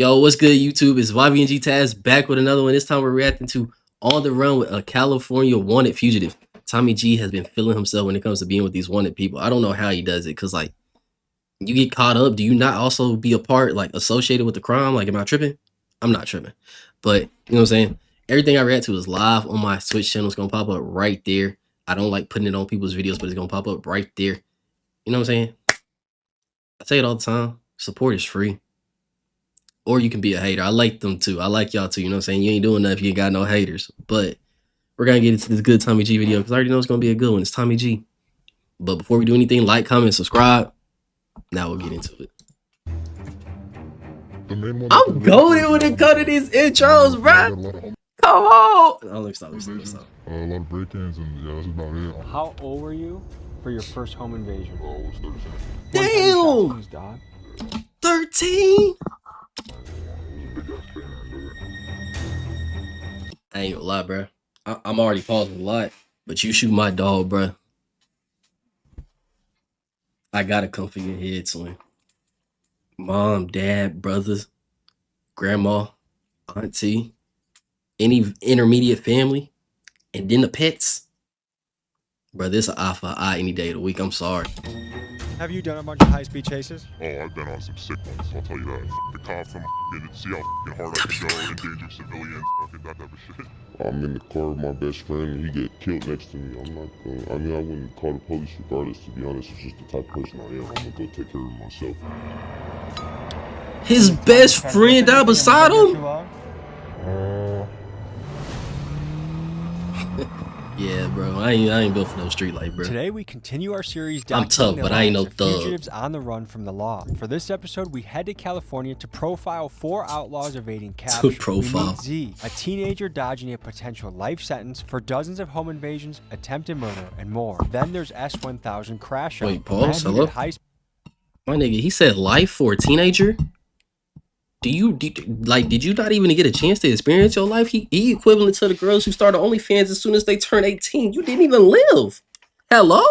Yo, what's good, YouTube? It's YVNG Taz back with another one. This time we're reacting to On the Run with a California wanted fugitive. Tommy G has been feeling himself when it comes to being with these wanted people. I don't know how he does it, because, like, you get caught up. Do you not also be a part, like, associated with the crime? Like, am I tripping? I'm not tripping. But, you know what I'm saying? Everything I react to is live on my Twitch channel. It's going to pop up right there. I don't like putting it on people's videos, but it's going to pop up right there. You know what I'm saying? I say it all the time. Support is free. Or you can be a hater. I like them too. I like y'all too. You know what I'm saying? You ain't doing nothing if you ain't got no haters. But we're going to get into this good Tommy G video because I already know it's going to be a good one. It's Tommy G. But before we do anything, like, comment, subscribe. Now we'll get into it. I'm going with it to these intros, bruh. Come on. Oh, let me stop. A lot of break-ins, and yeah, that's about it. How old were you for your first home invasion? I was 13. Damn. 13? I ain't gonna lie, bro. I'm already pausing a lot, but you shoot my dog, bro. I gotta come for your head, son. Mom, dad, brothers, grandma, auntie, any intermediate family, and then the pets. Bro, this is an eye for eye any day of the week. I'm sorry. Have you done a bunch of high-speed chases? Oh, I've been on some sick ones, I'll tell you that. The cops, see how hard I can go, endanger civilians, that type of shit. I'm in the car with my best friend, and he get killed next to me. I'm not gonna, I mean, I wouldn't call the police regardless, to be honest. It's just the type of person I am. I'm gonna go take care of myself. His best friend died beside him? Yeah, bro. I ain't built for no street life, bro. Today we continue our series. I'm tough, but I ain't no thug. Fugitives on the run from the law. For this episode, we head to California to profile 4 outlaws evading capture. We meet Z, a teenager dodging a potential life sentence for dozens of home invasions, attempted murder, and more. Then there's S1000 Crash Out. Wait, pause. Hello? My nigga, he said life for a teenager? Did you not even get a chance to experience your life? He equivalent to the girls who started OnlyFans as soon as they turn 18. You didn't even live. Hello?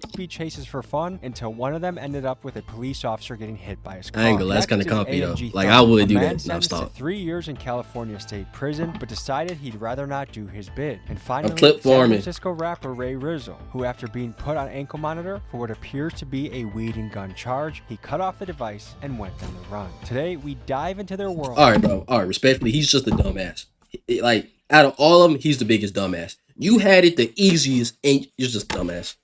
Speed chases for fun until one of them ended up with a police officer getting hit by his car. I ain't gonna lie, that's kind of comfy though. Like, I would do that. No, stop. 3 years in California state prison, but decided he'd rather not do his bid. And finally, San Francisco rapper Ray Rizzo, who after being put on ankle monitor for what appears to be a weed and gun charge, he cut off the device and went on the run. Today, we dive into their world. All right, bro. All right, respectfully, he's just a dumbass. Like, out of all of them, he's the biggest dumbass. You had it the easiest, and you're just a dumbass.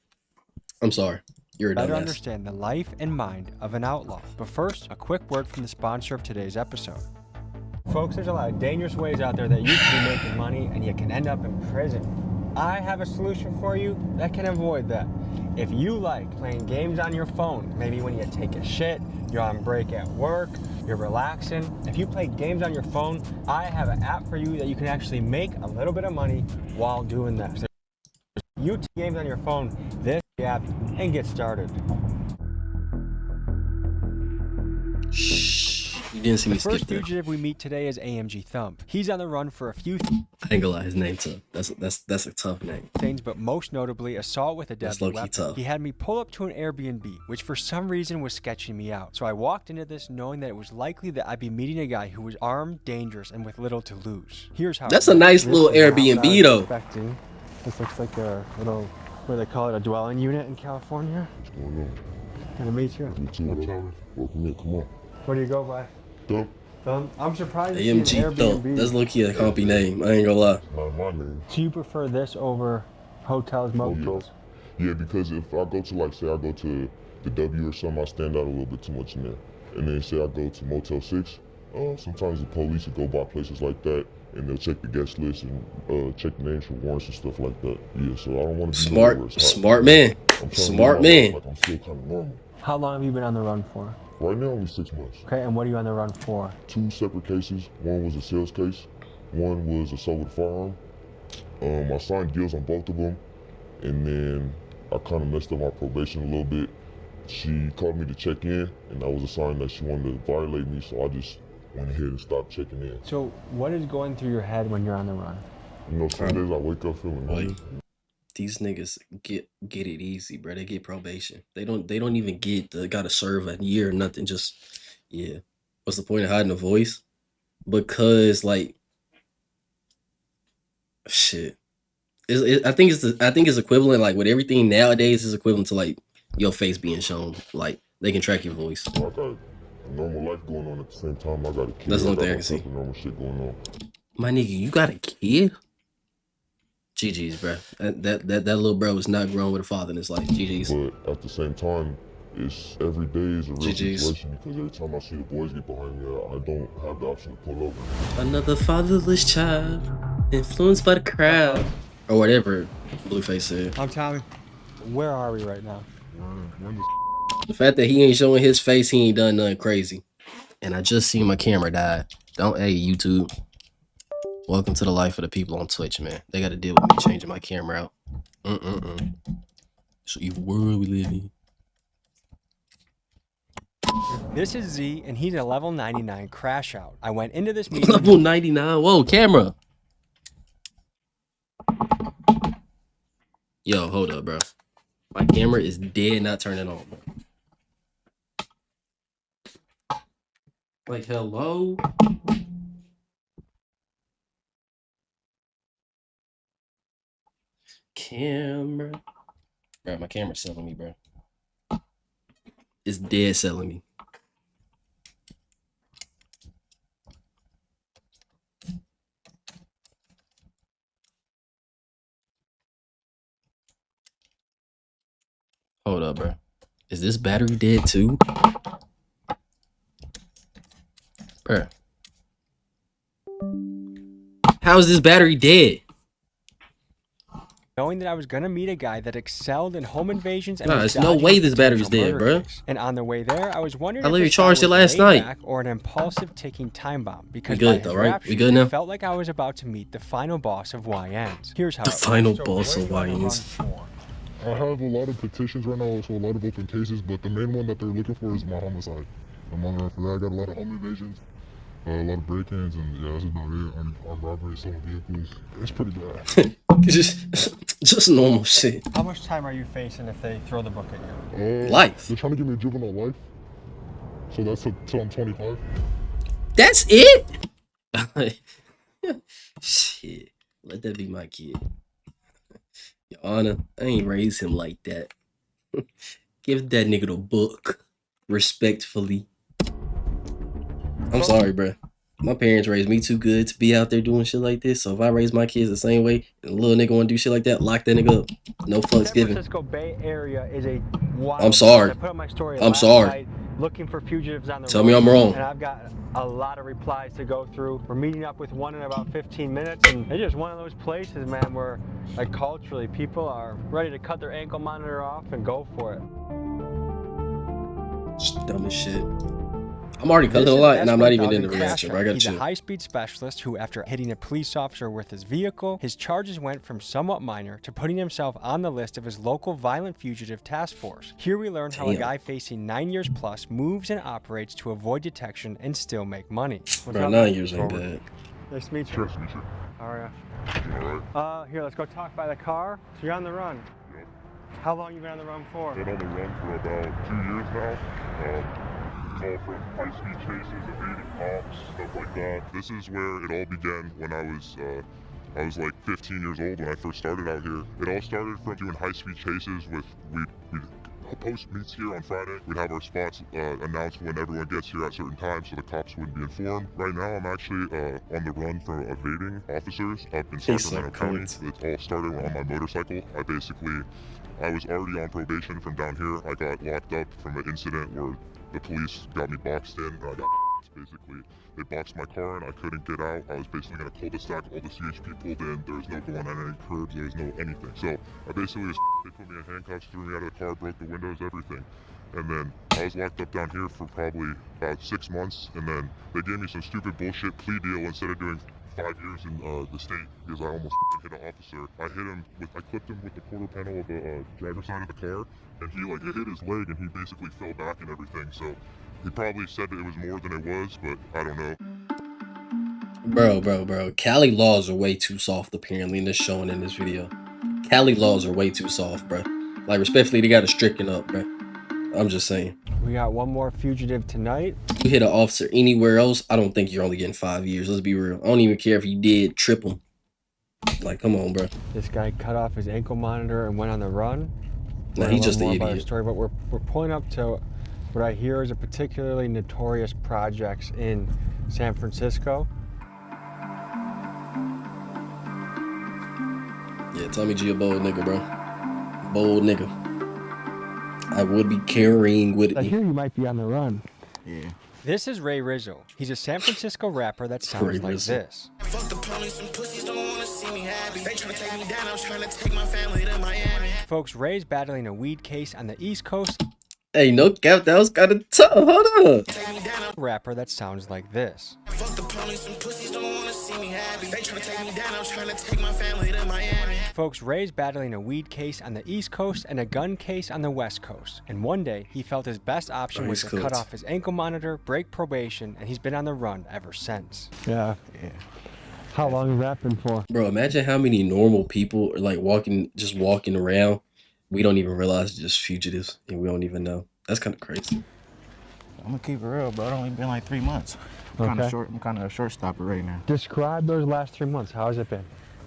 I'm sorry. You're a dumbass. Better understand the life and mind of an outlaw. But first, a quick word from the sponsor of today's episode. Folks, there's a lot of dangerous ways out there that you can be making money and you can end up in prison. I have a solution for you that can avoid that. If you like playing games on your phone, maybe when you take a shit, you're on break at work, you're relaxing. If you play games on your phone, I have an app for you that you can actually make a little bit of money while doing that. So you take games on your phone, this app, and get started. Shh. You didn't see me skip that. The first fugitive we meet today is AMG Thump. He's on the run for a few I ain't gonna lie, his name tough. That's a tough name. things, but most notably assault with a deadly weapon. Tough. He had me pull up to an Airbnb, which for some reason was sketching me out. So I walked into this knowing that it was likely that I'd be meeting a guy who was armed, dangerous, and with little to lose. Here's how. That's a nice little Airbnb though. This looks like a little, what do they call it, a dwelling unit in California. What's going on? Good to meet you. You too, welcome in, come on. What do you go by? Thump. I'm surprised to see AMG an Thump. Airbnb. That's low-key a compy name. I ain't gonna lie. Not my name. Do you prefer this over hotels, motels? Yeah, because if I go to, like, say I go to the W or something, I stand out a little bit too much in there. And then say I go to Motel 6, sometimes the police will go by places like that, and they'll check the guest list and check the names for warrants and stuff like that. Yeah, so I don't want to be smart man. Smart man. Like I'm still kind of normal. How long have you been on the run for? Right now, only 6 months. Okay, and what are you on the run for? 2 separate cases. One was a sales case. One was assault with a firearm. I signed deals on both of them, and then I kind of messed up my probation a little bit. She called me to check in, and that was a sign that she wanted to violate me, so I just went ahead and stopped checking in. So what is going through your head when you're on the run? You know, some days I wake up feeling like, these niggas get it easy, bro. They get probation. They don't even get gotta serve a year or nothing. Just, yeah. What's the point of hiding a voice? because like shit. I think it's equivalent, like with everything nowadays is equivalent to like your face being shown. Like they can track your voice. I got a normal life going on at the same time. I got a kid. That's the I only got thing I all can see. type of normal shit going on. My nigga, you got a kid? GG's, bro. That little bro was not grown with a father in his life. GG's. But at the same time, it's every day is a real GG's. situation because every time I see the boys get behind me, I don't have the option to pull over. Another fatherless child, influenced by the crowd, or whatever Blueface said. I'm Tommy. Where are we right now? We're in this The fact that he ain't showing his face, he ain't done nothing crazy. And I just seen my camera die. Hey, YouTube. Welcome to the life of the people on Twitch, man. They got to deal with me changing my camera out. So evil world we live in. This is Z, and he's a level 99 crash out. I went into this meeting. Level 99. Whoa, camera. Yo, hold up, bro. My camera is dead not turning on, bro. Like, hello? Camera. Bro, my camera's selling me, bro. It's dead selling me. Hold up, bro. Is this battery dead too? Bro. How is this battery dead? Knowing that I was gonna meet a guy that excelled in home invasions and Nah, was there's no dodging way a this battery's potential dead, murder bruh. case. And on the way there, I was wondering I if literally this guy charged it was last laid night. back or an impulsive ticking time bomb. Because We good by his though, right? rap We sheet, good it now? felt like I was about to meet the final boss of YNs. Here's how The it went. final So boss where of do you wanna run YNs. for? I have a lot of petitions right now, also a lot of open cases, but the main one that they're looking for is my homicide. I'm on there for that. I got a lot of home invasions, a lot of break-ins, and yeah, that's about it. I'm robbery, stolen vehicles. It's pretty bad. just normal shit. How much time are you facing if they throw the book at you? Life. They're trying to give me a juvenile life, so that's till I'm 25. That's it? Shit. Let that be my kid. Your Honor, I ain't raised him like that. Give that nigga the book. Respectfully. I'm sorry, bro. My parents raised me too good to be out there doing shit like this. So if I raise my kids the same way, and a little nigga want to do shit like that, lock that nigga up. No fucks San given. Francisco Bay Area is a wild I'm sorry. place. I put up my story I'm last sorry. night looking for fugitives on the Tell road, me I'm wrong. and I've got a lot of replies to go through. We're meeting up with one in about 15 minutes, and it's just one of those places, man, where like culturally people are ready to cut their ankle monitor off and go for it. It's dumb as shit. I'm already cutting a lot, and I'm not even in the reaction, bro. I gotta He's chill. a high-speed specialist who, after hitting a police officer with his vehicle, his charges went from somewhat minor to putting himself on the list of his local violent fugitive task force. Here we learn how a Damn. guy facing 9 years plus moves and operates to avoid detection and still make money. What's Bro, up, 9 man? years ain't bad. Nice to meet you. Trust me, sir. How are All right. you? Here, let's go talk by the car. So you're on the run. Yep. How long you been on the run for? Been on the run for about 2 years now. It's all from high-speed chases, evading cops, stuff like that. This is where it all began when I was like 15 years old when I first started out here. It all started from doing high-speed chases with we'd post meets here on Friday. We'd have our spots announced when everyone gets here at certain times so the cops wouldn't be informed. Right now I'm actually on the run from evading officers up in Sacramento County. It all started on my motorcycle. I was already on probation from down here. I got locked up from an incident where the police got me boxed in. I got basically, they boxed my car and I couldn't get out. I was basically in a cul-de-sac, all the CHP pulled in. There was no going on any curbs, there was no anything. So I basically was, they put me in handcuffs, threw me out of the car, broke the windows, everything. And then I was locked up down here for probably about 6 months. And then they gave me some stupid bullshit plea deal instead of doing 5 years in the state because I almost hit an officer. I clipped him with the quarter panel of the driver's side of the car, and it hit his leg, and he basically fell back and everything. So he probably said that it was more than it was, but I don't know. Bro. Cali laws are way too soft, apparently, and it's showing in this video. Cali laws are way too soft, bro. Like, respectfully, they gotta stricken up, bro. I'm just saying. We got one more fugitive tonight. You hit an officer anywhere else, I don't think you're only getting 5 years. Let's be real. I don't even care if you did trip him. Like, come on, bro. This guy cut off his ankle monitor and went on the run. Nah, he's just an idiot. Story, but we're pulling up to what I hear is a particularly notorious projects in San Francisco. Yeah, Tommy G a bold nigga, bro. Bold nigga. I would be carrying with I me. hear you might be on the run. Yeah. This is Ray Rizzo. He's a San Francisco rapper that sounds Ray like Rizzo. this. Fuck the police, some pussies don't wanna see me happy. They tryna take me down, I'm tryna take my family to Miami. Folks, Ray's battling a weed case on the East Coast. Hey, no cap, that was kind of tough. Hold up. Take me down, Rapper that sounds like this. fuck the police, some pussies don't wanna see me happy. They tryna take me down, I'm tryna take my family to Miami. Folks, Ray's battling a weed case on the East Coast and a gun case on the West Coast. And one day, he felt his best option was to cut off his ankle monitor, break probation, and he's been on the run ever since. Yeah. How long has that been for? Bro, imagine how many normal people are like just walking around. We don't even realize they're just fugitives, and we don't even know. That's kind of crazy. I'm gonna keep it real, bro. It only been like 3 months. I'm kind of short. I'm kind of a short stopper right now. Describe those last 3 months. How has it been?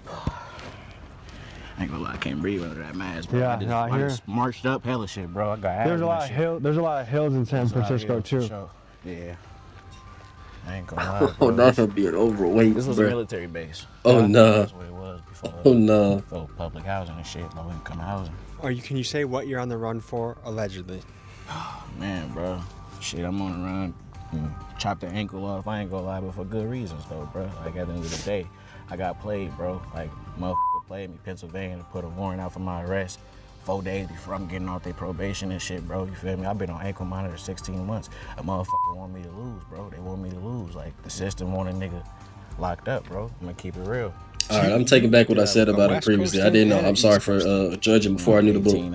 I ain't gonna lie, I can't breathe under that mask, bro. Yeah, I just marched up hella shit, bro. I got There's a lot of There's a lot of hills in San Francisco too. Sure. Yeah. I ain't gonna lie, Oh, bro. that's gonna be an overweight, This was a bro. military base. Oh, no. That's what it was before. Oh, no. Before public housing and shit, low income housing. Can you say what you're on the run for, allegedly? Man, bro. Shit, I'm on the run. Chopped the ankle off. I ain't gonna lie, but for good reasons, though, bro. Like, at the end of the day, I got played, bro. Like, motherfucker played me, Pennsylvania, to put a warrant out for my arrest 4 days before I'm getting off their probation and shit, bro. You feel me? I've been on ankle monitor 16 months. A motherfucker want me to lose, bro. They want me to lose. Like, the system want a nigga locked up, bro. I'm gonna keep it real. All right, I'm taking back what I said about it previously. I didn't know. I'm sorry for judging before I knew the book. 18,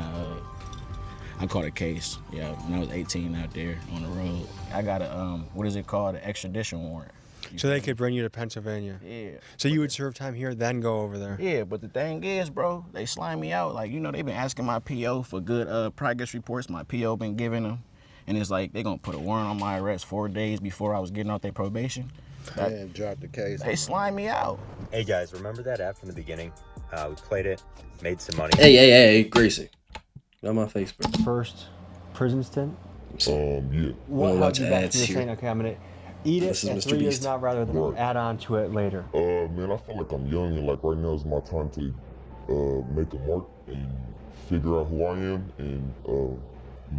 I caught a case, yeah, when I was 18 out there on the road. I got a, what is it called, an extradition warrant. So they could bring you to Pennsylvania? Yeah. So you would serve time here, then go over there? Yeah, but the thing is, bro, they slime me out. Like, you know, they've been asking my PO for good progress reports. My PO been giving them. And it's like, they gonna put a warrant on my arrest 4 days before I was getting off their probation. And drop the case. They slime me out. Hey guys, remember that app from the beginning? We played it, made some money. Hey, Gracie. Got my face, bro. First prison stint? Yeah. What We'll watch held you back ads to here. saying, okay, I'm gonna eat This it is in Mr. 3 years Beast. now rather than Right. add on to it later? Man, I feel like I'm young, and like right now is my time to make a mark and figure out who I am, and you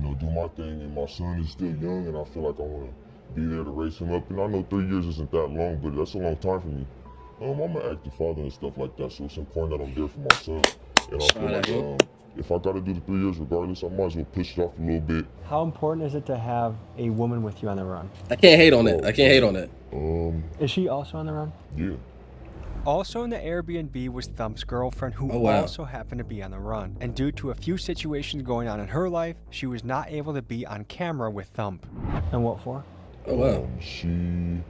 know, do my thing. And my son is still young, and I feel like I want to be there to raise him up. And I know 3 years isn't that long, but that's a long time for me. I'm an active father and stuff like that, so it's important that I'm there for my son. And I feel like if I got to do the 3 years regardless, I might as well push it off a little bit. How important is it to have a woman with you on the run? I can't hate on that. Is she also on the run? Yeah. Also in the Airbnb was Thump's girlfriend, who also happened to be on the run. And due to a few situations going on in her life, she was not able to be on camera with Thump. And what for? Oh, wow. She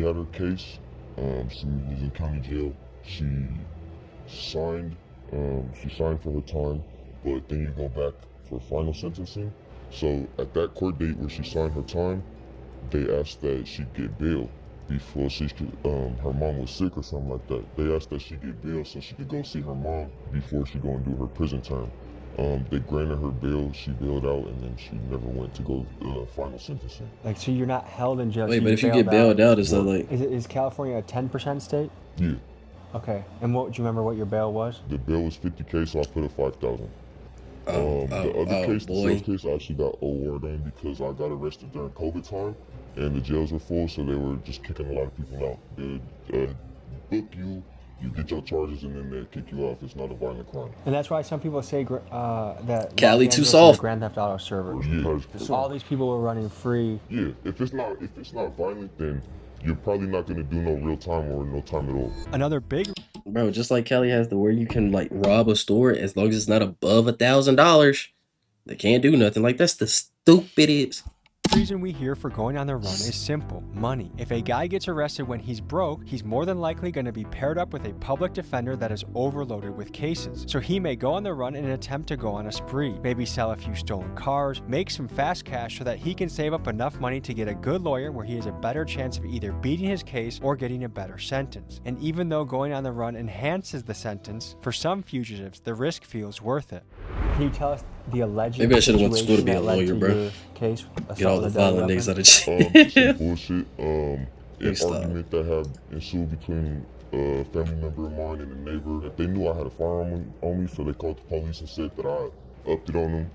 had her case. She was in county jail. She signed for her time, but then you go back for final sentencing. So at that court date where she signed her time, they asked that she get bail before she could, her mom was sick or something like that. They asked that she get bail so she could go see her mom before she go and do her prison term. They granted her bail, she bailed out, and then she never went to go final sentencing. Like, so you're not held in jail. Wait, so but if you get bailed out, is that like... Is California a 10% state? Yeah. Okay. And do you remember what your bail was? The bail was $50K, so I put it $5,000. The other case, the sales case, I actually got award on because I got arrested during COVID time, and the jails were full, so they were just kicking a lot of people out. They book you, you get your charges, and then they kick you off. It's not a violent crime. And that's why some people say that Cali Los too Angeles soft. is a Grand Theft Auto server. Yeah. All these people were running free. Yeah, if it's not violent, then you're probably not gonna do no real time or no time at all. Another big... Bro, just like Cali has the where you can like rob a store as long as it's not above $1,000, they can't do nothing. Like, that's the stupidest The reason we hear for going on the run is simple: money. If a guy gets arrested when he's broke, he's more than likely going to be paired up with a public defender that is overloaded with cases. So he may go on the run in an attempt to go on a spree, maybe sell a few stolen cars, make some fast cash so that he can save up enough money to get a good lawyer where he has a better chance of either beating his case or getting a better sentence. And even though going on the run enhances the sentence, for some fugitives, the risk feels worth it. Can you tell us the alleged Maybe I should have went to school to be a situation that led lawyer, to bro. your case? Get all the violent niggas out of Some jail. bullshit. An Stop. argument that had ensued between a family member of mine and a neighbor. They knew I had a firearm on me, so they called the police and said that I upped it on them.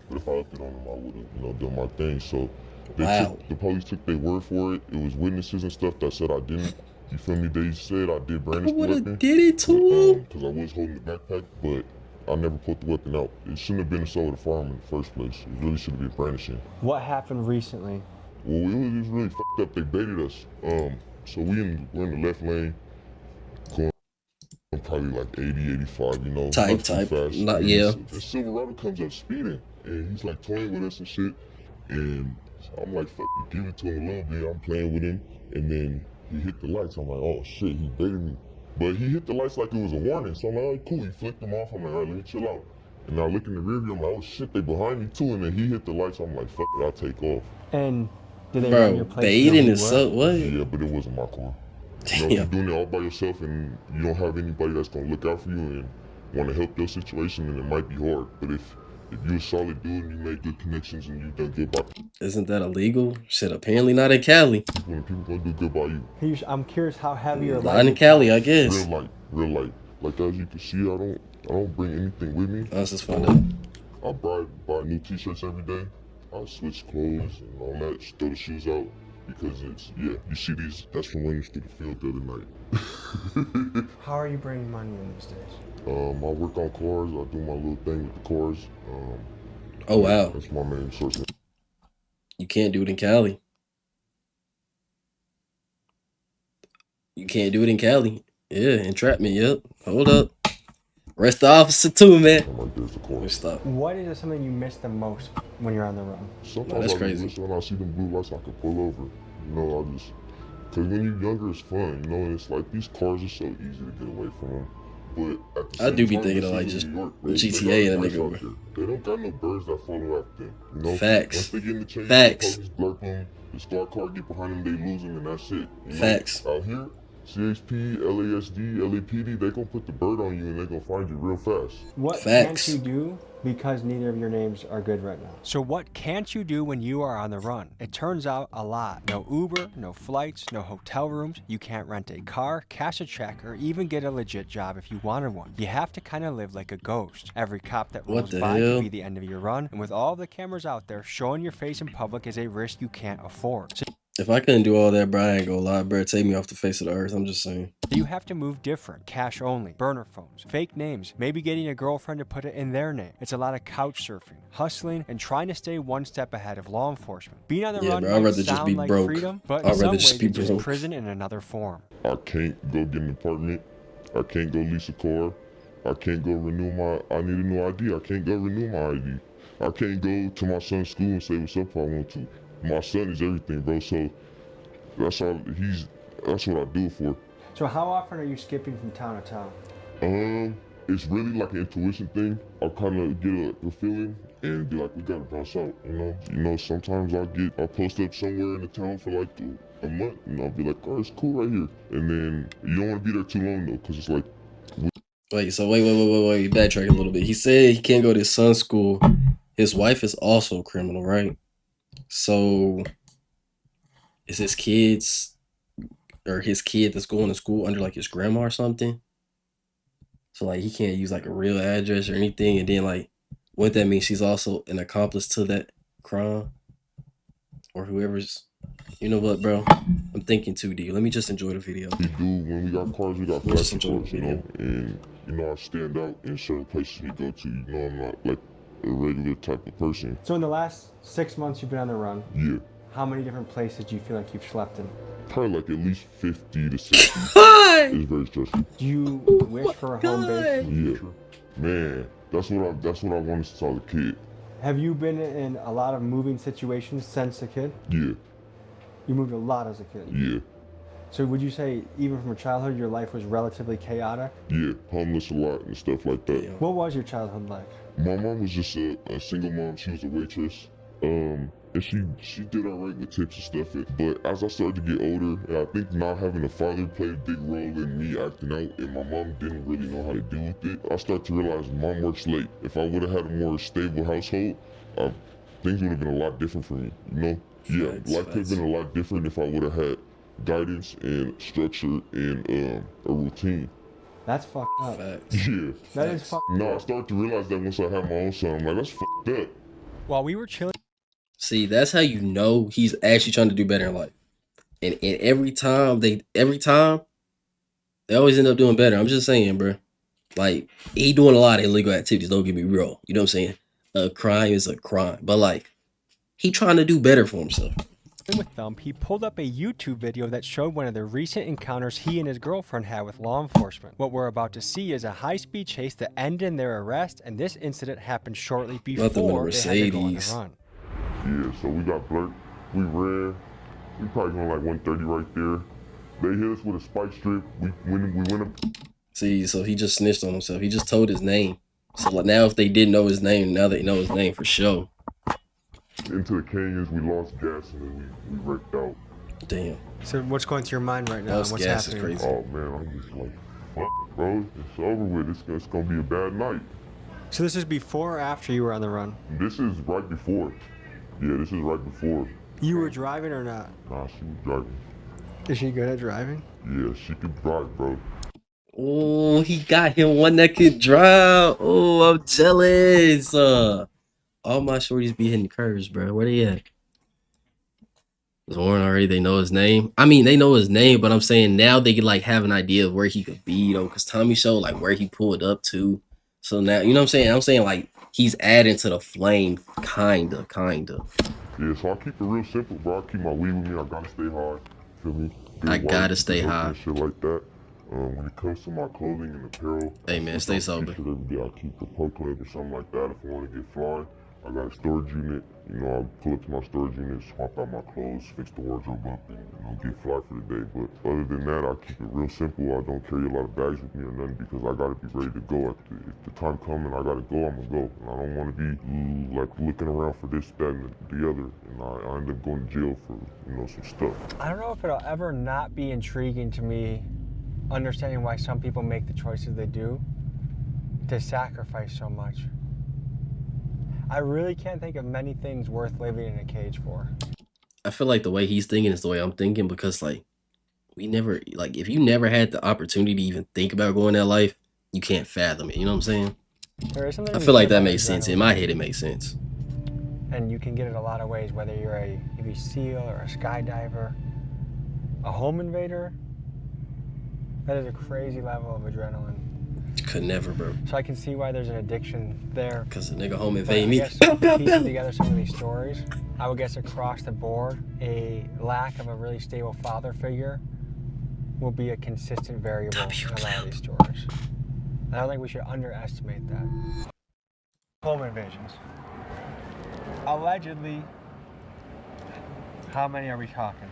But if I upped it on them, I would have, done my thing. So the police took their word for it. It was witnesses and stuff that said I didn't. You feel me? They said I did brandish the weapon. Did it to him? Because I was holding the backpack, but I never put the weapon out. It shouldn't have been assault with a firearm in the first place. It really should have been brandishing. What happened recently? Well, it was really fucked up. They baited us. So we're in the left lane, going probably like 80, 85, Type. not too fast. Not, And yeah. The Silverado comes up speeding, and he's like toying with us and shit. And I'm like, fuck, give it to him a little bit. I'm playing with him, and then he hit the lights. I'm like, oh shit, he baited me. But he hit the lights like it was a warning. So I'm like, all right, cool. He flicked them off. I'm like, all right, let me chill out. And I look in the rear view. I'm like, oh shit, they behind me too. And then he hit the lights. I'm like, fuck it, I'll take off. And did they run your Bro, place? baiting is so what? Yeah, but it wasn't my car. If you're doing it all by yourself and you don't have anybody that's gonna look out for you and want to help your situation, then it might be hard. But if you're a solid dude and you make good connections and you done good by Isn't that illegal? Shit, apparently not in Cali. when people gonna do good by you. I'm curious how heavy your Not in Cali, I guess. Real light. Like as you can see, I don't bring anything with me. Let's just find out. I buy new t-shirts every day. I switch clothes and all that, just throw the shoes out because you see these, that's from running through the field the other night. How are you bringing money in these days? I work on cars, I do my little thing with the cars. Oh wow. That's my main source. You can't do it in Cali. You can't do it in Cali. Yeah, entrapment, yep. Hold up. Arrest the officer too, man. I'm like, there's the car. Let's stop. What is something you miss the most when you're on the run? Sometimes that's I crazy. wish when I see them blue lights, I could pull over. Cause when you're younger, it's fun, and it's like these cars are so easy to get away from them. But at the I same do be time, thinking this of, like, is just New York, GTA and a they nigga, got lights out there. They don't got no birds that follow after them. Facts. Once they get in the chase, Facts. the police blurp them, the squad car get behind them, they lose them, and that's it. Facts. Out here, CHP, LASD, LAPD, they gonna put the bird on you and they gonna find you real fast. What Facts. can't you do because neither of your names are good right now? So what can't you do when you are on the run? It turns out a lot. No Uber, no flights, no hotel rooms. You can't rent a car, cash a check, or even get a legit job if you wanted one. You have to kind of live like a ghost. Every cop that rolls the by hell? could be the end of your run. And with all the cameras out there, showing your face in public is a risk you can't afford. So If I couldn't do all that, bro, I ain't gonna lie, bro. Take me off the face of the earth. I'm just saying. you have to move different. Cash only, burner phones, fake names, maybe getting a girlfriend to put it in their name. It's a lot of couch surfing, hustling, and trying to stay one step ahead of law enforcement. Being on the Yeah, run bro, I'd might rather just sound be like broke. freedom, but I'd in some rather ways just be it's just broke. prison in another form. I can't go get an apartment. I can't go lease a car. I can't go I need a new ID. I can't go renew my ID. I can't go to my son's school and say what's up if I want to. My son is everything, bro, so that's what I do it for. So how often are you skipping from town to town? It's really like an intuition thing. I'll kind of get a feeling and be like, we gotta bounce out, sometimes I'll post up somewhere in the town for like a month and I'll be like, oh, it's cool right here. And then you don't want to be there too long though, because it's like, Wait, backtrack a little bit. He said he can't go to his son's school. His wife is also a criminal, right? So is his kid that's going to school under like his grandma or something? So like he can't use like a real address or anything, and then like wouldn't that mean she's also an accomplice to that crime? Or whoever's, you know what, bro? I'm thinking too deep. Let me just enjoy the video. we do, when we got cars, we got Let's flash enjoy the reports, video. and I stand out in certain places we go to. I'm not like a regular type of person. So in the last 6 months you've been on the run, Yeah, how many different places do you feel like you've slept in? probably like at least 50 to 60. It's very stressful. Do you wish for a home base? Yeah, man, that's what I wanted since I was a kid. Have you been in a lot of moving situations since a kid? Yeah, You moved a lot as a kid. yeah, So would you say even from childhood your life was relatively chaotic? yeah. Homeless a lot and stuff like that. Damn. What was your childhood like? My mom was just a single mom. She was a waitress. And she did alright with tips and stuff. But as I started to get older, and I think not having a father played a big role in me acting out, and my mom didn't really know how to deal with it, I started to realize mom works late. If I would have had a more stable household, things would have been a lot different for me. You know? Yeah, Facts, life could have been a lot different if I would have had guidance and structure and a routine. That's fucked up. Facts. Yeah. That is fucked No, I started to realize that once I had my own son. I'm like, that's fucked up. While we were chilling See, that's how you know he's actually trying to do better in life. And every time they always end up doing better. I'm just saying, bro. Like, he doing a lot of illegal activities, don't get me real. You know what I'm saying? A crime is a crime. But like, he trying to do better for himself. with Thump, he pulled up a YouTube video that showed one of the recent encounters he and his girlfriend had with law enforcement. What we're about to see is a high-speed chase that ended in their arrest, and this incident happened shortly before they had to go on the Mercedes. run. Yeah, so we got blurred. We ran. We probably going like 130 right there. They hit us with a spike strip. We went up See, so he just snitched on himself. He just told his name. So like, now if they didn't know his name, now they know his name for sure. into the canyons. We lost gas and then we wrecked out. Damn. So what's going through your mind right now? Lost What's gas is happening? crazy. Oh man, I'm just like, fuck, bro. It's over with. It's gonna be a bad night. So this is before or after you were on the run? This is right before. Yeah, this is right before. You were driving or not? Nah, she was driving. Is she good at driving? Yeah, she could drive, bro. Oh, he got him one that could drive. Oh, I'm jealous. All my shorties be hitting curves, bro. Where they at? Was Warren already? They know his name. I mean, they know his name, but I'm saying now they can like have an idea of where he could be, though, because Tommy showed like where he pulled up to. So now, you know what I'm saying? I'm saying like he's adding to the flame, kinda. Yeah, so I keep it real simple, bro. I keep my weed with me. I gotta stay high. Feel me? Good I gotta wife, stay good high. and shit like that. When it comes to my clothing and apparel, Hey, man, stay sober. Every day I keep a pro club or something like that. If I want to get fly, I got a storage unit. You know, I pull up to my storage unit, swap out my clothes, fix the wardrobe up, and get fly for the day. But other than that, I keep it real simple. I don't carry a lot of bags with me or nothing because I gotta be ready to go. If the time comes and I gotta go, I'm gonna go. And I don't want to be like looking around for this, that, and the other, and I end up going to jail for some stuff. I don't know if it'll ever not be intriguing to me, understanding why some people make the choices they do to sacrifice so much. I really can't think of many things worth living in a cage for. I feel like the way he's thinking is the way I'm thinking because like we never like if you never had the opportunity to even think about going that life, you can't fathom it. You know what I'm saying? There is something I to feel be like said that about makes sense. In adrenaline. my head, it makes sense. And you can get it a lot of ways, whether you're a Navy SEAL or a skydiver, a home invader. That is a crazy level of adrenaline. Could never, bro. So I can see why there's an addiction there. Cause the nigga home But invade I me. guess piecing together some of these stories, I would guess across the board, a lack of a really stable father figure will be a consistent variable in a lot of these stories. And I don't think we should underestimate that. Home invasions. Allegedly, how many are we talking?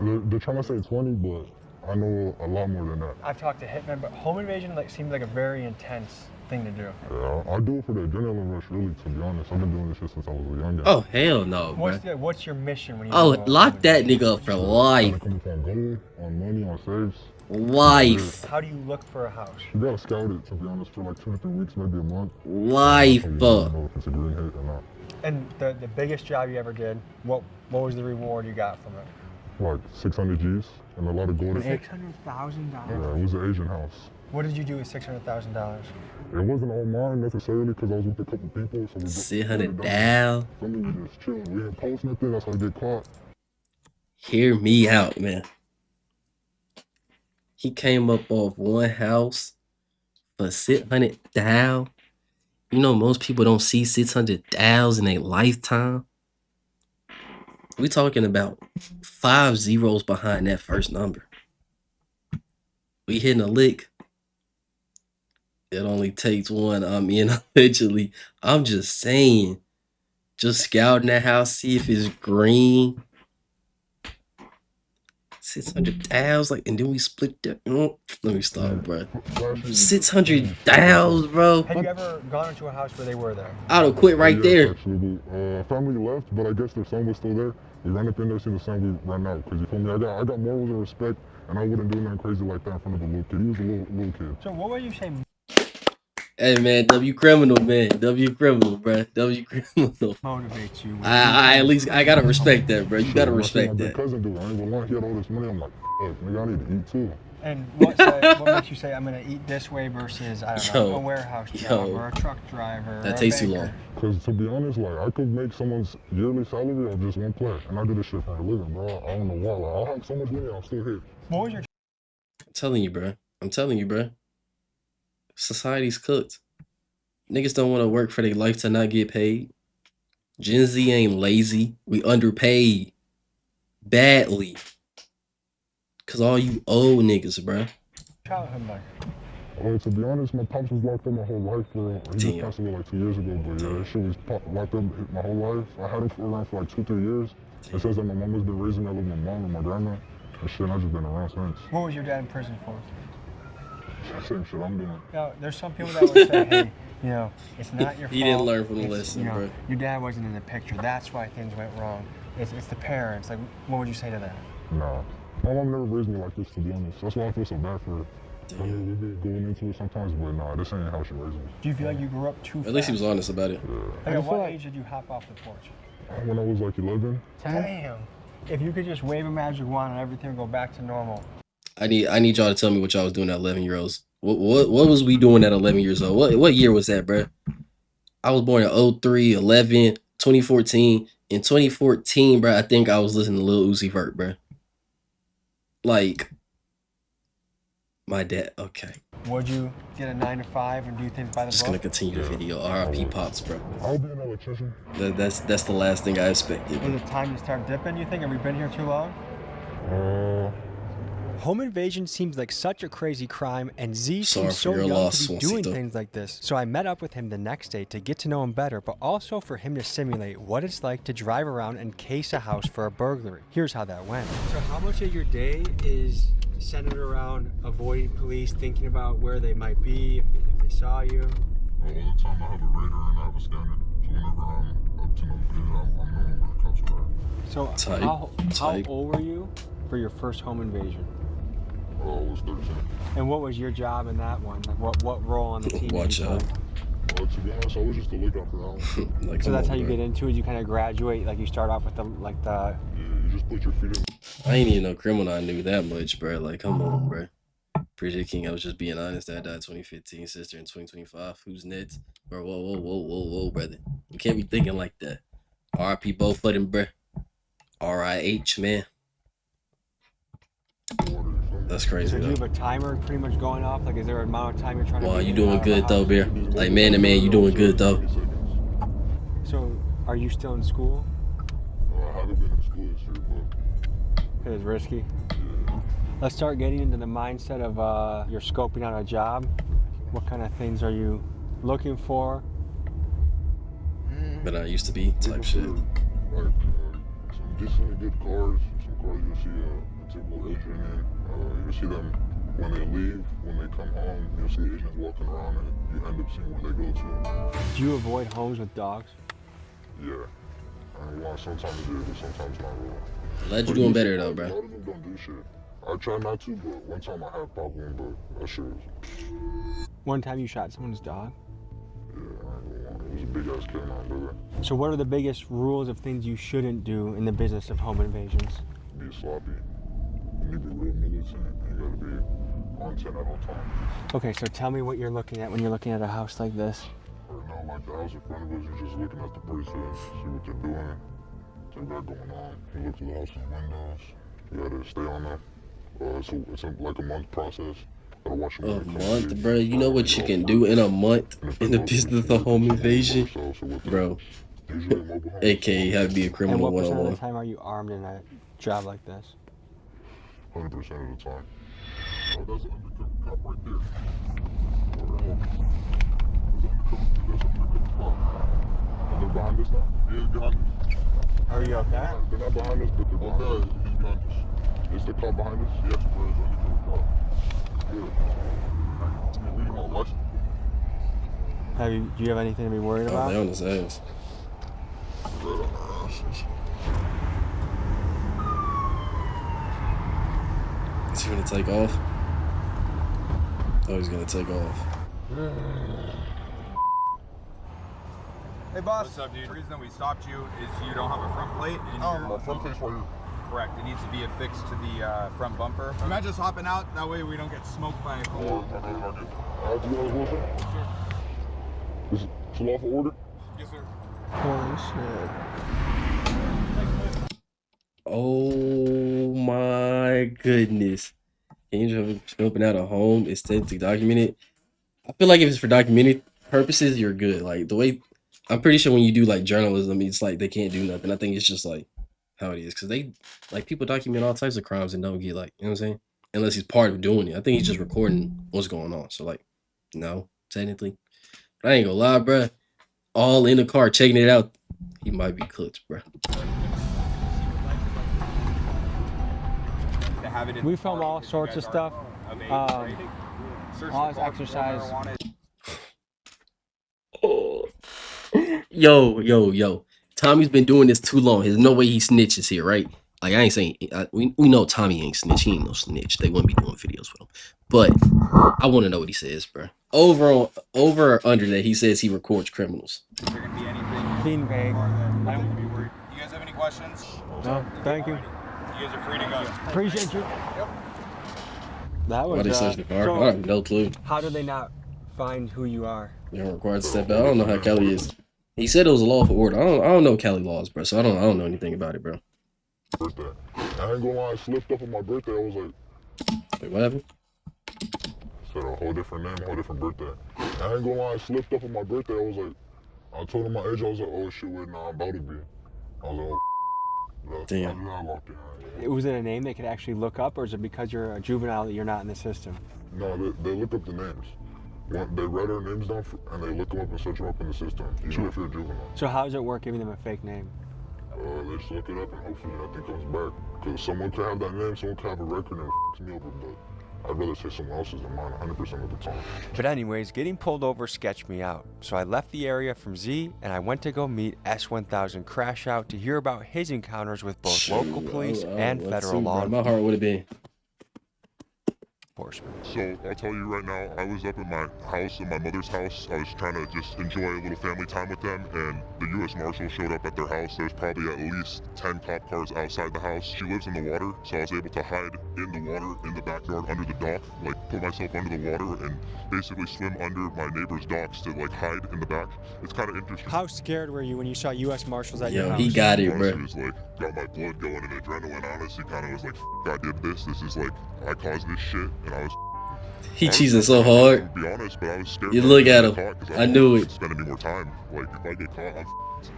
They're trying to say 20, but I know a lot more than that. I've talked to hitmen, but home invasion seems like a very intense thing to do. Yeah, I do it for the adrenaline rush, really, to be honest. I've been doing this shit since I was a young guy. Oh hell no, bro. What's your mission when you Oh, go on lock home that invasion? nigga up for life. Come upon gold, on money, on saves. Life. How do you look for a house? You gotta scout it, to be honest, for like 2 to 3 weeks, maybe a month. Life. I don't know if it's a green hit or not. And the biggest job you ever did, what was the reward you got from it? Like 600 G's and a lot of gold. Yeah, $600,000. it was an Asian house. What did you do with $600,000? It wasn't all mine necessarily because I was with a couple people. So we 600 down. Some of you just chilled. We didn't post nothing. That's how I get caught. Hear me out, man. He came up off one house for 600 down. You know, most people don't see 600,000 in a lifetime. We talking about 5 zeros behind that first number. We hitting a lick. It only takes one. I mean, eventually, I'm just saying. Just scouting that house, see if it's green. 600,000, like, and then we split that. Let me stop, bro. 600,000, bro. Have you ever gone into a house where they were there? I'd have quit right there. Actually, family left, but I guess their son was still there. We ran up in there, seen the son, we ran out. Because you feel me? I got morals and respect, and I wouldn't do nothing crazy like that in front of a little kid. He was a little kid. So what would you say? Hey, man, W criminal, man. W criminal, bro. W criminal. Motivates you? I at least, I gotta respect that, bro. You gotta My respect big that. cousin do. I ain't gonna lie, he had all this money. I'm like, nigga, I need to eat too. And what makes you say I'm gonna eat this way versus, I don't know, a warehouse job or a truck driver? That or takes a too banker? long. Because to be honest, like, I could make someone's yearly salary on just one play. And I do this shit for a living, bro. I don't know why. Like, I have so much money, I'm still here. What was your? I'm telling you, bro. Society's cooked. Niggas don't want to work for their life to not get paid. Gen Z ain't lazy. We underpaid. Badly. Cause all you old niggas, bro. Childhood life. To be honest, my pops was locked up my whole life, bro. He just passed away like 2 years ago, but yeah, that shit was locked up my whole life. I had him around for like 2-3 years. And since then, my mom has been raising me. I live with my mom and my grandma. And shit, I've just been around since. What was your dad in prison for? Same shit I'm doing. Now, there's some people that would say, hey, you know, it's not your fault. He didn't learn from the It's, lesson, you know, bro. Your dad wasn't in the picture. That's why things went wrong. It's the parents. Like, what would you say to that? Nah. My mom never raised me like this, to be honest. That's why I feel so bad for her. I mean, we be going into it sometimes, but nah, this ain't how she raised me. Do you feel like you grew up too fast? At least he was honest about it. Yeah. Like, at what age did you hop off the porch? When I was like 11. Damn. If you could just wave a magic wand and everything would go back to normal. I need y'all to tell me what y'all was doing at 11-year-olds. What was we doing at 11 years old? What year was that, bro? I was born in 03, 11, 2014. In 2014, bro, I think I was listening to Lil Uzi Vert, bro. Like, my dad, okay. Would you get a 9 to 5 and do things by the Just book? gonna continue the video. R.I.P. Pops, bro. I'll be an electrician. That's the last thing I expected. Is it time to start dipping, you think? Have we been here too long? Home invasion seems like such a crazy crime, and Z Sorry seems so for your young loss, to be doing Swansito. things like this. So I met up with him the next day to get to know him better, but also for him to simulate what it's like to drive around and case a house for a burglary. Here's how that went. So how much of your day is centered around avoiding police, thinking about where they might be, if they saw you? All the time I have a radar and I have a scanner. So whenever I'm up to no good, I'm knowing where the cops are at. So how old were you for your first home invasion? I was 13. And what was your job in that one? Like what role on the team? Watch did you out. play? To be honest, I was just a lookout for that one. Like, So come that's on, how you bro. get into it. You kind of graduate, like you start off with the Yeah, you just put your feet in. I ain't even no criminal. I knew that much, bro. Like, come on, bro. Appreciate King. I was just being honest. Dad died 2015. Sister in 2025. Who's next? Bro, whoa, brother. You can't be thinking like that. R.I.P. both of them, bro. R.I.H. man. That's crazy, So do you though. have a timer pretty much going off? Like, is there an amount of time you're trying to? Well, be you in doing and out of good the though, house? bear. Like, man to man, you doing good though. 20 seconds. So, are you still in school? I haven't been in school this year, but It's risky. yeah. Let's start getting into the mindset of you're scoping out a job. What kind of things are you looking for? But I used to be type shit. Like some decently good cars. Some cars you'll see a typical agent in. You'll see them when they leave, when they come home. You'll see agents walking around and you end up seeing where they go to. Do you avoid homes with dogs? Yeah. And well, sometimes it is, but sometimes not really. Glad you're doing better though, A lot bro. of them don't do shit. I try not to, but one time I have popped one, but that shit was, One time you shot someone's dog. yeah, I ain't gonna lie. It was a big ass canine, brother. So what are the biggest rules of things you shouldn't do in the business of home invasions? Be sloppy. You need to be real militant. You gotta be on 10 at all times. Okay, so tell me what you're looking at when you're looking at a house like this. Right now, like the house in front of us, you're just looking at the person, see what they're doing, what they got going on. You look through the house in the windows. You gotta stay on them. It's like a month process. Gotta watch them A every couple month, days. bro. You know what you can do in a month in the business of home invasion, bro. Usually a mobile home. AKA how to be a And criminal what percent of the 101. time are you armed in a job like this? 100% of the time. Oh, that's an undercover cop right there. Alright. There's an undercover cop. They're behind us now? Yeah, behind us. Are you okay? They're not behind us, but they're behind us. He's behind us. Is the car behind us? Yes, bro. It's under the car. Yeah. I'm reading my license. Do you have anything to be worried Oh, about? they on his ass. Is he gonna take off? Oh, he's gonna take off. Hey boss. What's up, dude? The reason we stopped you is you don't have a front plate. And My front plate's right here. correct. It needs to be affixed to the front bumper. I'm not just hopping out. That way we don't get smoked by a car. Do you guys want to? Yes, sir. Is it lawful order? Yes, sir. Holy shit. Oh my goodness. Angel scoping out a home is technically documented. I feel like if it's for documented purposes, you're good. Like the way I'm pretty sure when you do like journalism, it's like they can't do nothing. I think it's just like how it is. Cause they like people document all types of crimes and don't get like, you know what I'm saying? Unless he's part of doing it. I think he's just recording what's going on. So like, no, technically. But I ain't gonna lie, bruh. All in the car checking it out. He might be cooked, bruh. We film all sorts of stuff. All this exercise. Oh. Yo. Tommy's been doing this too long. There's no way he snitches here, right? Like, I ain't saying, we know Tommy ain't snitch. He ain't no snitch. They wouldn't be doing videos with him. But I want to know what he says, bro. Over or under that, he says he records criminals. Is there going to be anything? Being vague. I don't be worried. You guys have any questions? No, thank you. You guys are free to go. Appreciate you. Yep. That was. Why they search the car? So I have no clue. how do they not find who you are? You're required to step out. I don't know how Kelly is. He said it was a lawful order. I don't know Cali laws, bro. So I don't know anything about it, bro. Birthday. I ain't gonna lie, I slipped up on my birthday. I was like, Wait, what happened? said a whole different name, whole different birthday. I ain't gonna lie, I slipped up on my birthday. I was like, I told him my age. I was like, oh shit, wait, nah, I'm about to be. I was like, oh, Damn. I walked in. Was it a name they could actually look up, or is it because you're a juvenile that you're not in the system? No, they look up the names. They write our names down and they look them up and search them up in the system, even if you're a juvenile. So how does it work giving them a fake name? They just look it up and hopefully nothing comes back. Because someone could have that name, someone could have a record and it f***s me over, but I'd rather say someone else's than mine 100% of the time. But anyways, getting pulled over sketched me out. So I left the area from Z and I went to go meet S1000 Crash Out to hear about his encounters with both local police and federal law My heart would have been. enforcement. So I'll tell you right now, I was up at my house, at my mother's house. I was trying to just enjoy a little family time with them, and the U.S. Marshal showed up at their house. There's probably at least 10 cop cars outside the house. She lives in the water, so I was able to hide in the water in the backyard under the dock, like put myself under the water and basically swim under my neighbor's docks to like hide in the back. It's kind of interesting. How scared were you when you saw U.S. Marshals at your Yo, house? he got it, Honestly, bro. it was like, got my blood going and adrenaline, honestly, kind of was like, I did this. This is like, I caused this shit, and I was He cheesing so hard. To be honest, but I was scared. You that look was at gonna him. get caught 'cause I knew it. Spend any more time. Like if I get caught,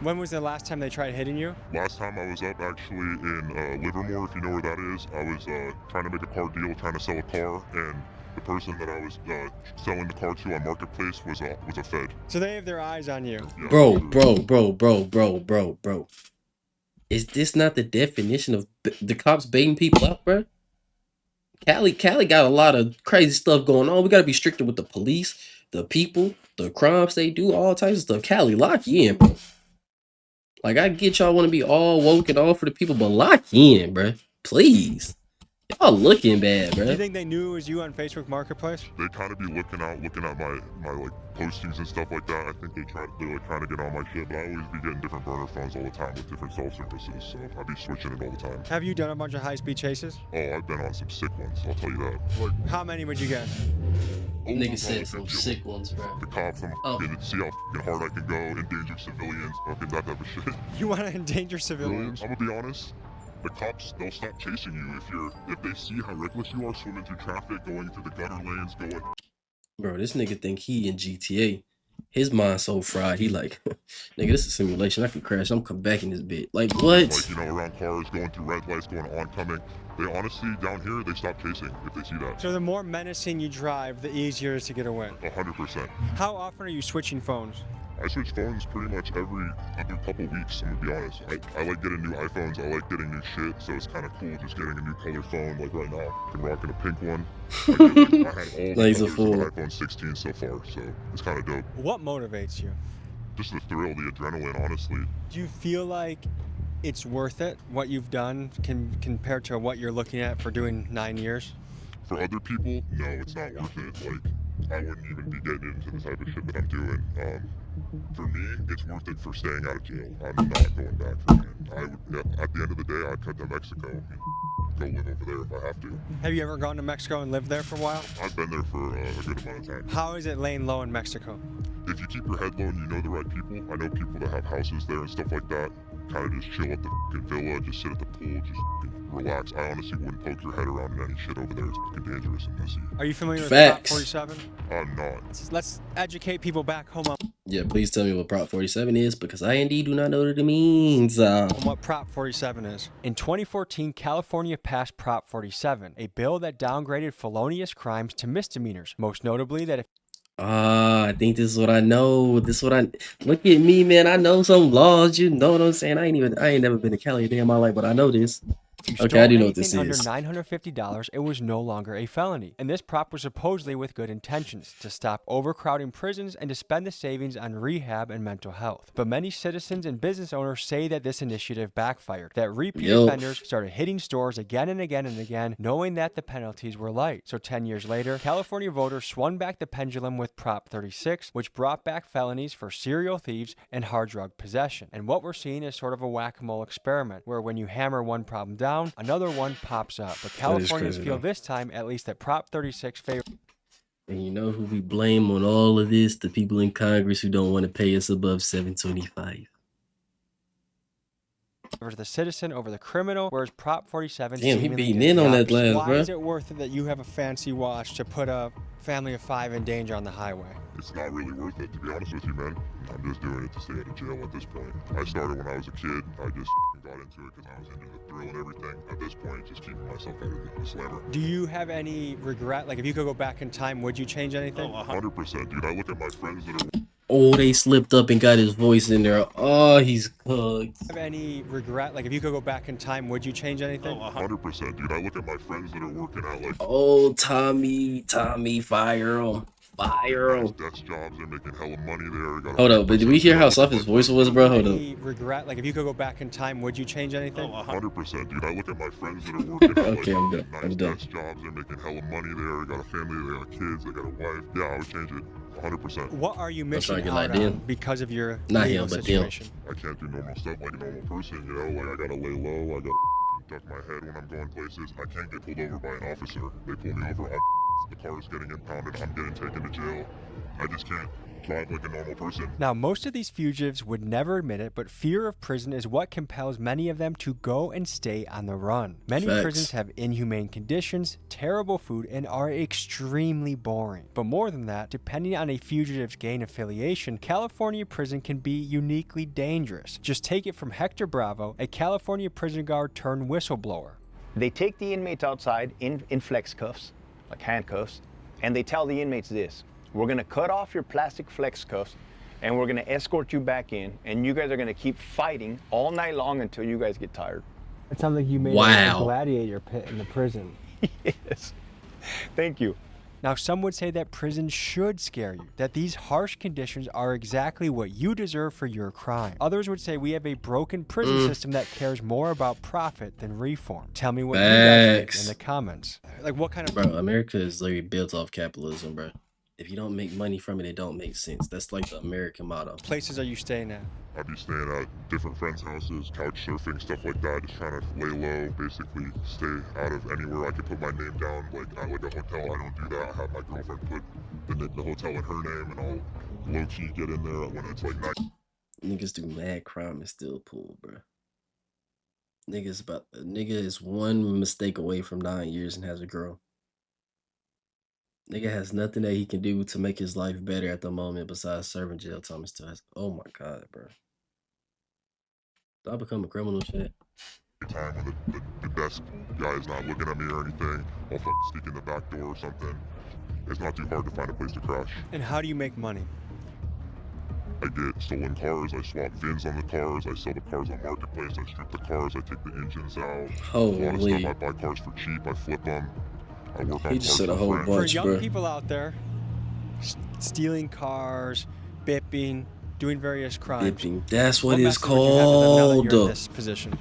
When was the last time they tried hitting you? last time I was up actually in Livermore, if you know where that is. I was trying to make a car deal, trying to sell a car, and the person that I was selling the car to on Marketplace was a Fed. So they have their eyes on you. Yeah, Bro. Is this not the definition of the cops baiting people out, bro? Cali got a lot of crazy stuff going on. We gotta be stricter with the police, the people, the crimes they do, all types of stuff. Cali, lock you in, bro. Like, I get y'all want to be all woke and all for the people, but lock in, bro. Please. Y'all looking bad, Do you bro. think they knew it was you on Facebook Marketplace? They kind of be looking at my like postings and stuff like that. I think they're like trying to get on my shit, but I always be getting different burner phones all the time with different cell services, so I be switching it all the time. Have you done a bunch of high-speed chases? Oh, I've been on some sick ones, I'll tell you that. Like, How many would you guess? Nigga said some sick ones, bro. the cops, I'm see how hard I can go, endanger civilians, fucking that type of shit. You want to endanger civilians? I'm gonna be honest. The cops, they'll stop chasing you if they see how reckless you are swimming through traffic, going through the gutter lanes, going. Bro, this nigga think he in GTA. His mind so fried. He like, nigga, this is a simulation. I can crash. I'm come back in this bit. Like, what? Like, you know, around cars, going through red lights, going oncoming. They honestly, down here, they stop chasing if they see that. So the more menacing you drive, the easier it is to get away. 100%. How often are you switching phones? I switch phones pretty much every couple weeks, I'm gonna be honest. I like getting new iPhones, I like getting new shit, so it's kind of cool just getting a new color phone. Like right now, I'm rocking a pink one. I had all Nice, the a colors fool. of the iPhone 16 so far, so it's kind of dope. What motivates you? Just the thrill, the adrenaline, honestly. Do you feel like it's worth it, what you've done, compared to what you're looking at for doing 9 years? For other people, no, it's not worth it. Like, I wouldn't even be getting into the type of shit that I'm doing. For me, it's worth it for staying out of jail. I'm not going back for it. At the end of the day, I'd cut to Mexico and go live over there if I have to. Have you ever gone to Mexico and lived there for a while? I've been there for a good amount of time. How is it laying low in Mexico? If you keep your head low and you know the right people, I know people that have houses there and stuff like that, kind of just chill at the fucking villa, just sit at the pool, just relax. I honestly wouldn't poke your head around in any shit over there. It's fucking dangerous and messy. Are you familiar with Facts. Prop 47? I'm not. Let's educate people back home on Yeah, please tell me what Prop 47 is, because I indeed do not know what it means. what Prop 47 is. In 2014, California passed Prop 47, a bill that downgraded felonious crimes to misdemeanors. Most notably, that if I think this is what I know. This is what I look at me, man. I know some laws, you know what I'm saying? I ain't never been to Cali a day in my life, but I know this. you Okay, stole I do know what this anything is. under $950, it was no longer a felony. And this prop was supposedly with good intentions, to stop overcrowding prisons and to spend the savings on rehab and mental health. But many citizens and business owners say that this initiative backfired, that repeat Yo. offenders started hitting stores again and again and again, knowing that the penalties were light. So 10 years later, California voters swung back the pendulum with Prop 36, which brought back felonies for serial thieves and hard drug possession. And what we're seeing is sort of a whack-a-mole experiment, where when you hammer one problem down, another one pops up. But Californians crazy, feel though. this time, at least, that Prop 36 favors And you know who we blame on all of this? The people in Congress who don't want to pay us above $725. the citizen over the criminal, whereas Prop 47 Damn, he seemingly beating did in the on that opposite. last, Why bruh. is it worth it that you have a fancy watch to put a family of 5 in danger on the highway? It's not really worth it, to be honest with you, man. I'm just doing it to stay out of jail at this point. I started when I was a kid. I just got into it because I was into the thrill and everything. At this point, just keeping myself out of the slammer. Do you have any regret? Like, if you could go back in time, would you change anything? 100%, dude. I look at my friends that are Oh, they slipped up and got his voice in there. Oh, he's cooked. Have any regret? Like, if you could go back in time, would you change anything? 100%, dude. I look at my friends that are working at like Oh, Tommy, fire him. Fire him. desk jobs. They're making hella money there. Got Hold up, but did we hear how soft his voice was, bro? Hold up. Any regret? Like, if you could go back in time, would you change anything? 100%, dude. I look at my friends that are working at Okay, I'm done. nice I'm done. desk jobs. They're making hella money there. They got a family. They got kids. They got a wife. Yeah, I would change it. 100%. What are you missing trying to get out like them. on because of your Not legal him, but them. situation? I can't do normal stuff like a normal person, you know? Like, I gotta lay low. I gotta duck my head when I'm going places. I can't get pulled over by an officer. They pull me over. The car is getting impounded. I'm getting taken to jail. I just can't drive like a normal person. Now, most of these fugitives would never admit it, but fear of prison is what compels many of them to go and stay on the run. Many Facts. prisons have inhumane conditions, terrible food, and are extremely boring. But more than that, depending on a fugitive's gang affiliation, California prison can be uniquely dangerous. Just take it from Hector Bravo, a California prison guard turned whistleblower. They take the inmates outside in flex cuffs, like handcuffs, and they tell the inmates this: we're gonna cut off your plastic flex cuffs and we're gonna escort you back in, and you guys are gonna keep fighting all night long until you guys get tired. It sounds like you made Wow. a gladiator pit in the prison. Yes. Thank you. Now, some would say that prison should scare you, that these harsh conditions are exactly what you deserve for your crime. Others would say we have a broken prison system that cares more about profit than reform. Tell me what you guys think Facts. in the comments. Like, what kind of Bro, America is literally built off capitalism, bro. If you don't make money from it, it don't make sense. That's like the American motto. places are you staying at? I'd be staying at different friends' houses, couch surfing, stuff like that, just trying to lay low, basically stay out of anywhere I could put my name down, like at like a hotel. I don't do that. I have my girlfriend put the hotel in her name, and I'll low-key get in there when it's like night. Niggas do mad crime and still pull, bro. Nigga is one mistake away from 9 years and has a girl. Nigga has nothing that he can do to make his life better at the moment besides serving jail time and stuff. Oh my god, bro. Did I become a criminal shit? Time when the desk guy is not looking at me or anything, I'll fucking sneak in the back door or something. It's not too hard to find a place to crash. And how do you make money? I get stolen cars, I swap VINs on the cars, I sell the cars on Marketplace, I strip the cars, I take the engines out. A lot of Holy. stuff, I buy cars for cheap, I flip them. I work on He cars just said a for whole friends. For bunch, young bro. people out there, stealing cars, bipping, doing various crimes. Bipping. That's what it's message would you have to them now that you're in called. this position?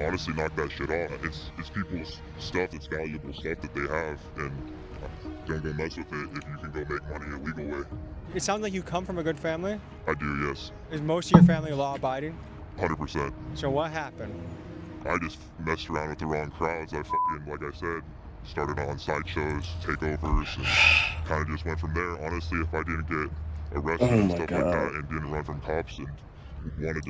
Honestly, knock that shit off. It's people's stuff, it's valuable stuff that they have, and don't go mess with it if you can go make money a legal way. It sounds like you come from a good family. I do, yes. Is most of your family law-abiding? 100%. So what happened? I just messed around with the wrong crowds. I fucking, like I said, started on sideshows, takeovers, and kind of just went from there. Honestly, if I didn't get arrested and stuff like that and didn't run from cops and wanted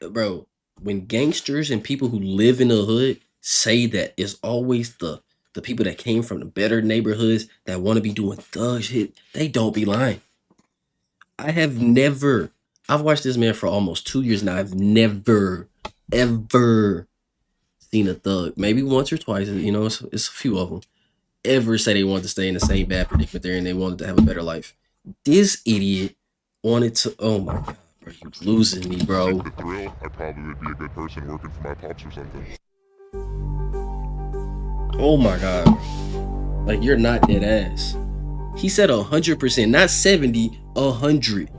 to... Bro, when gangsters and people who live in the hood say that, it's always the people that came from the better neighborhoods that want to be doing thug shit. They don't be lying. I've watched this man for almost 2 years now. I've never, ever seen a thug, maybe once or twice, you know, it's a few of them, ever say they wanted to stay in the same bad predicament there and they wanted to have a better life. This idiot wanted to, oh my God, bro, you losing me, bro. The thrill, I probably would be a good person working for my pops or something. Oh my God. Like, you're not dead ass. He said 100%, not 70, 100.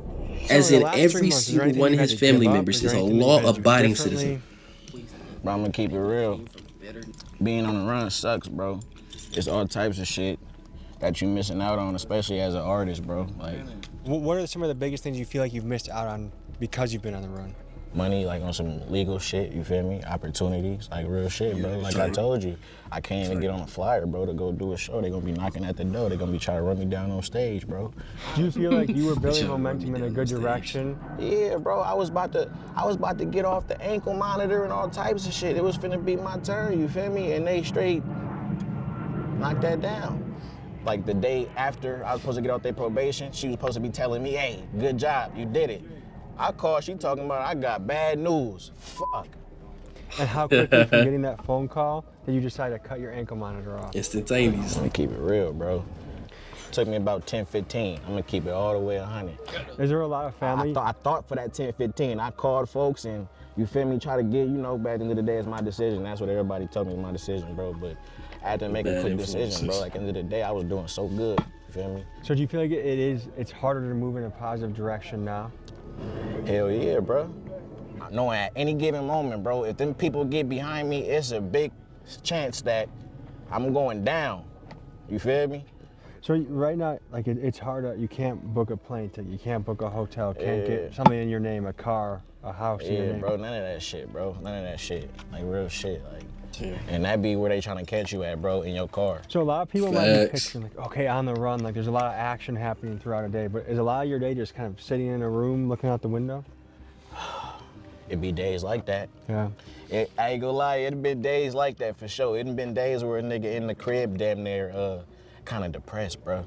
As in every single one of his family members is a law-abiding citizen. Bro, I'm gonna keep it real. Being on the run sucks, bro. It's all types of shit that you missing out on, especially as an artist, bro. Like, What are some of the biggest things you feel like you've missed out on because you've been on the run? money, like on some legal shit, you feel me? Opportunities, like real shit, bro. Like I told you, I can't even get on a flyer, bro, to go do a show. They gonna be knocking at the door. They gonna be trying to run me down on stage, bro. Do you feel like you were building momentum in a good direction? Yeah, bro. I was about to get off the ankle monitor and all types of shit. It was finna be my turn, you feel me? And they straight knocked that down. Like the day after I was supposed to get off their probation, she was supposed to be telling me, hey, good job, you did it. I called, she talking about I got bad news. Fuck. And how quickly from getting that phone call did you decide to cut your ankle monitor off? Instantaneous. I'm gonna keep it real, bro. Took me about 10, 15. I'm gonna keep it all the way 100. Is there a lot of family? I thought for that 10, 15. I called folks and, you feel me, try to get, you know, back at the end of the day, it's my decision. That's what everybody told me was my decision, bro. But I had to make a quick decision, bro. Like, at the end of the day, I was doing so good, you feel me? So do you feel like it's harder to move in a positive direction now? Hell yeah, bro. Knowing at any given moment, bro, if them people get behind me, it's a big chance that I'm going down. You feel me? So right now, like it's hard. You can't book a plane ticket. You can't book a hotel. Can't get something in your name, a car, a house in your name. Bro, none of that shit, bro. None of that shit. Like real shit, like. And that be where they trying to catch you at, bro, in your car. So a lot of people might be picturing like, okay, on the run, like there's a lot of action happening throughout a day, but is a lot of your day just kind of sitting in a room looking out the window? It be days like that. Yeah. I ain't gonna lie, it been days like that for sure. It been days where a nigga in the crib damn near kind of depressed, bro.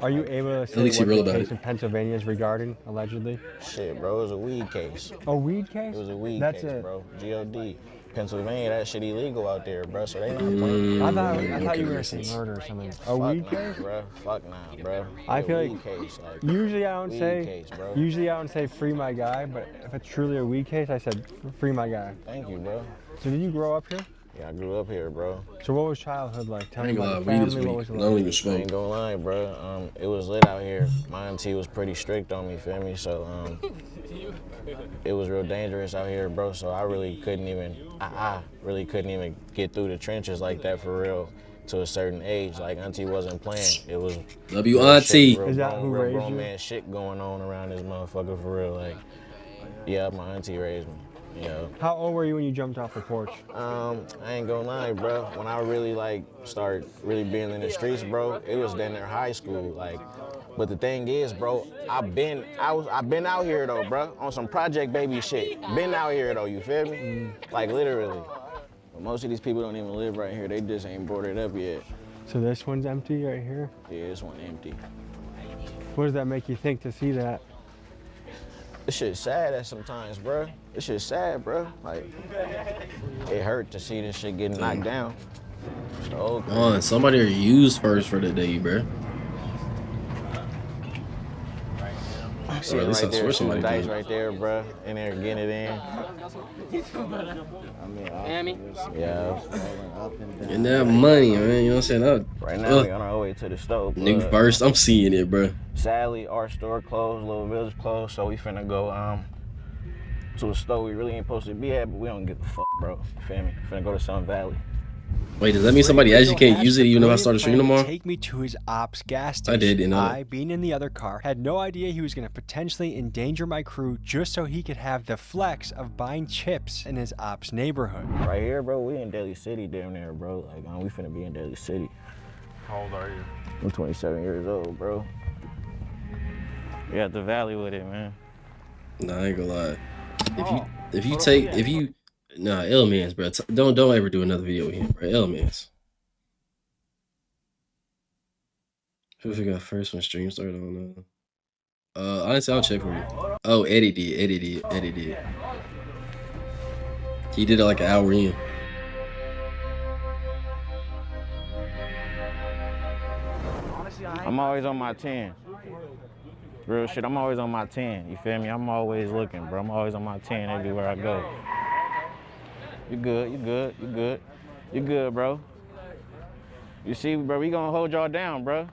Are you able to say what the case in Pennsylvania is regarding, allegedly? Shit, bro, it was a weed case. A weed case? It was a weed case, bro. G.O.D. Pennsylvania, that shit illegal out there, bro, so they not playing. I thought you were gonna say murder or something. A weed case? Bro. Fuck nah, bro. I feel like case, usually I don't say case, free my guy, but if it's truly a weed case, I said free my guy. Thank you, bro. So did you grow up here? Yeah, I grew up here, bro. So what was childhood like? Tell me about weed your is family. weak. What was it Don't like? even smoke. I ain't gonna lie, bro. It was lit out here. My auntie was pretty strict on me, feel me? So, it was real dangerous out here, bro. So I really couldn't even, get through the trenches like that for real to a certain age. Like auntie wasn't playing. It was W auntie. Is that who raised grown you? man shit going on around this motherfucker for real. Like, yeah, my auntie raised me. You know. How old were you when you jumped off the porch? I ain't gonna lie, bro. When I really started really being in the streets, bro, it was then in high school. Like, but the thing is, bro, I've been out here though, bro, on some Project Baby shit. Been out here though, you feel me? Like literally. But most of these people don't even live right here. They just ain't boarded up yet. So this one's empty right here? Yeah, this one empty. What does that make you think to see that? This shit's sad at sometimes, bro. This shit's sad, bro. Like, it hurt to see this shit getting knocked down. On somebody used first for the day, bro. Sitting least I right there, swear shooting somebody dice did. right there, bro. In there, getting it in. Yeah. Getting that money, man. You know what I'm saying? Right now, we on our way to the stove. New verse. I'm seeing it, bro. Sadly, our store closed, Little Village closed, so we finna go to a store we really ain't supposed to be at, but we don't give a fuck, bro. You feel me? Finna go to Sun Valley. Wait, does that mean somebody actually can't use it even if I start a stream tomorrow? Take me to his ops gas station. I did, you know. I, being in the other car, had no idea he was going to potentially endanger my crew just so he could have the flex of buying chips in his ops neighborhood. Right here, bro, we in Daly City down there, bro. Like, we finna be in Daly City. How old are you? I'm 27 years old, bro. We at the valley with it, man. Nah, I ain't gonna lie. Nah, L-Mans, bro. Don't ever do another video with him, bro. L-Mans. Who got first when stream started? I don't know. Honestly, I'll check for you. Oh, Eddie did. He did it like an hour in. I'm always on my 10. Real shit, I'm always on my 10. You feel me? I'm always looking, bro. I'm always on my 10 everywhere I go. You good, bro. You see, bro, we gonna hold y'all down, bro.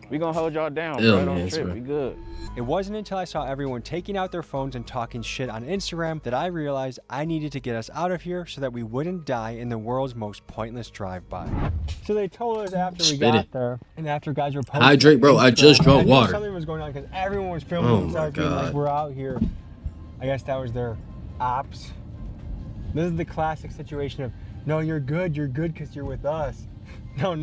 We gonna hold y'all down, bro. Don't trip, we good. It wasn't until I saw everyone taking out their phones and talking shit on Instagram that I realized I needed to get us out of here so that we wouldn't die in the world's most pointless drive-by. So they told us after we got there, and after guys were posting. Hydrate, bro. I just drank water. Something was going on because everyone was filming themselves being like, we're out here. I guess that was their ops. This is the classic situation of, no, you're good because you're with us. No,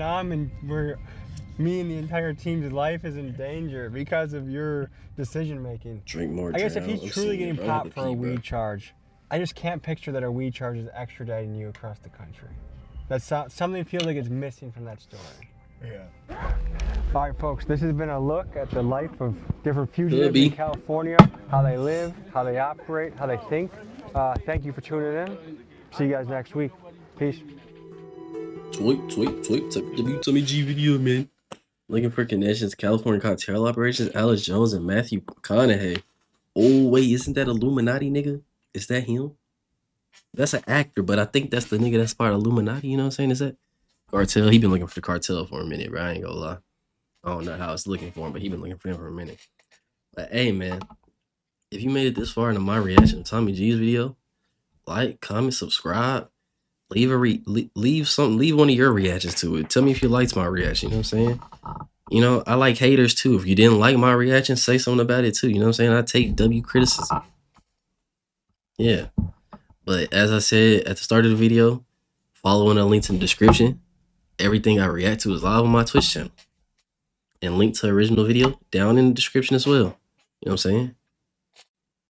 me and the entire team's life is in danger because of your decision making. Drink more. I guess if he's truly getting popped for a weed charge, I just can't picture that a weed charge is extraditing you across the country. That's something feels like it's missing from that story. Yeah. All right, folks, this has been a look at the life of different fugitives in California, how they live, how they operate, how they think. Thank you for tuning in. See you guys next week. Peace. Tweet. Tommy G video, man. Looking for connections, California cartel operations, Alex Jones and Matthew McConaughey. Oh, wait, isn't that Illuminati nigga? Is that him? That's an actor, but I think that's the nigga that's part of Illuminati, you know what I'm saying? Is that cartel? He been looking for the cartel for a minute, bro. I ain't gonna lie. I don't know how it's looking for him, but he been looking for him for a minute. But hey, man, if you made it this far into my reaction to Tommy G's video, like, comment, subscribe. Leave one of your reactions to it. Tell me if you liked my reaction, you know what I'm saying? You know, I like haters too. If you didn't like my reaction, say something about it too. You know what I'm saying? I take W criticism. Yeah. But as I said at the start of the video, following the links in the description, everything I react to is live on my Twitch channel. And link to original video down in the description as well. You know what I'm saying?